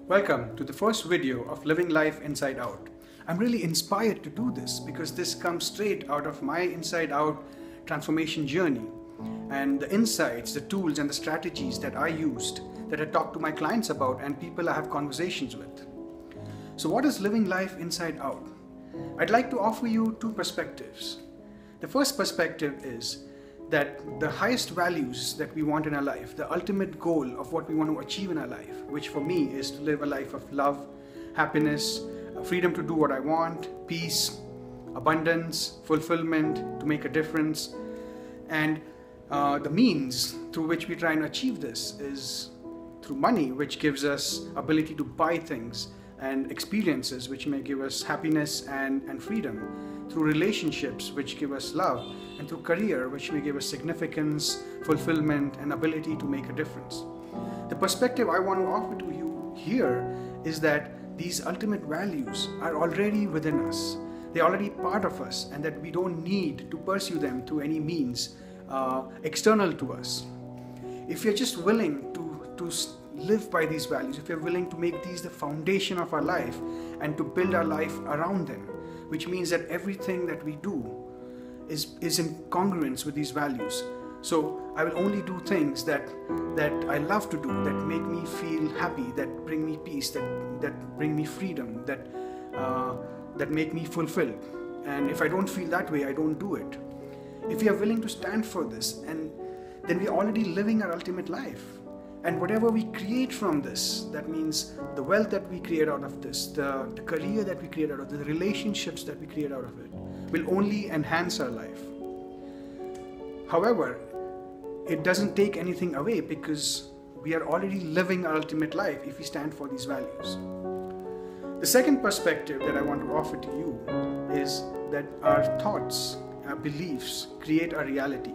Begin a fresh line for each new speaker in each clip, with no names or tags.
Welcome to the first video of Living Life Inside Out. I'm really inspired to do this because this comes straight out of my inside out transformation journey and the insights, the tools and the strategies that I used, that I talk to my clients about and people I have conversations with. So what is living life inside out? I'd like to offer you two perspectives. The first perspective is that the highest values that we want in our life, the ultimate goal of what we want to achieve in our life, which for me is to live a life of love, happiness, freedom to do what I want, peace, abundance, fulfillment, to make a difference. And the means through which we try and achieve this is through money, which gives us ability to buy things and experiences which may give us happiness and freedom, through relationships which give us love, and through career which may give us significance, fulfillment and ability to make a difference. The perspective I want to offer to you here is that these ultimate values are already within us. They're already part of us, and that we don't need to pursue them through any means external to us. If you're just willing to live by these values, if you're willing to make these the foundation of our life and to build our life around them, which means that everything that we do is in congruence with these values. So I will only do things that I love to do, that make me feel happy, that bring me peace, that bring me freedom, that make me fulfilled. And if I don't feel that way, I don't do it. If we are willing to stand for this, and then we're already living our ultimate life. And whatever we create from this, that means the wealth that we create out of this, the career that we create out of it, the relationships that we create out of it, will only enhance our life. However, it doesn't take anything away because we are already living our ultimate life if we stand for these values. The second perspective that I want to offer to you is that our thoughts, our beliefs create our reality.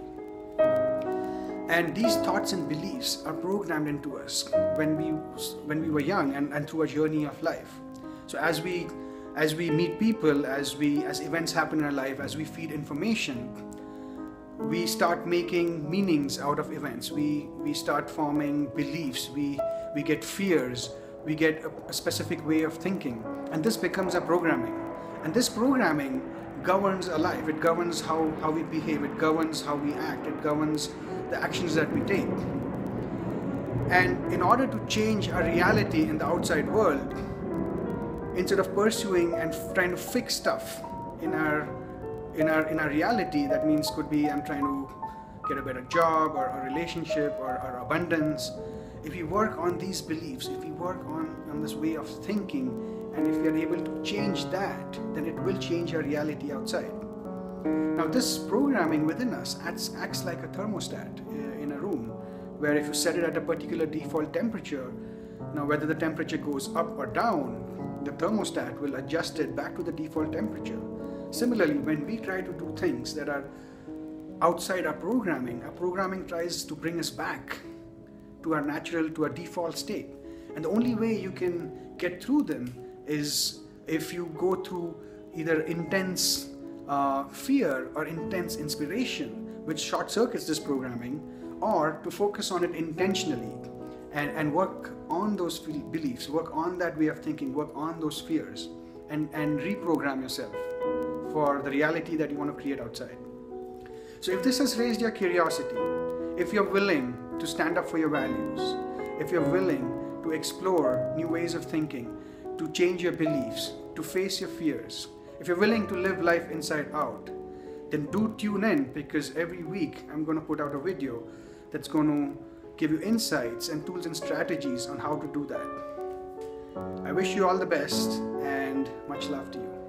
And these thoughts and beliefs are programmed into us when we were young and through a journey of life. So as we meet people, as events happen in our life, as we feed information, we start making meanings out of events. We start forming beliefs. We get fears. We get a specific way of thinking, and this becomes our programming. And this programming governs our life. It governs how we behave. It governs how we act. It governs the actions that we take. And in order to change our reality in the outside world, instead of pursuing and trying to fix stuff in our reality, that means could be I'm trying to get a better job or a relationship or abundance. If we work on these beliefs, if we work on this way of thinking, and if we are able to change that, then it will change our reality outside. Now this programming within us acts like a thermostat in a room, where if you set it at a particular default temperature, now whether the temperature goes up or down, the thermostat will adjust it back to the default temperature. Similarly, when we try to do things that are outside our programming tries to bring us back to our natural, to our default state. And the only way you can get through them is if you go through either intense fear or intense inspiration, which short circuits this programming, or to focus on it intentionally and work on those beliefs, work on that way of thinking, work on those fears, and reprogram yourself for the reality that you want to create outside. So if this has raised your curiosity, if you're willing to stand up for your values, if you're willing to explore new ways of thinking, to change your beliefs, to face your fears, if you're willing to live life inside out, then do tune in, because every week I'm going to put out a video that's going to give you insights and tools and strategies on how to do that. I wish you all the best and much love to you.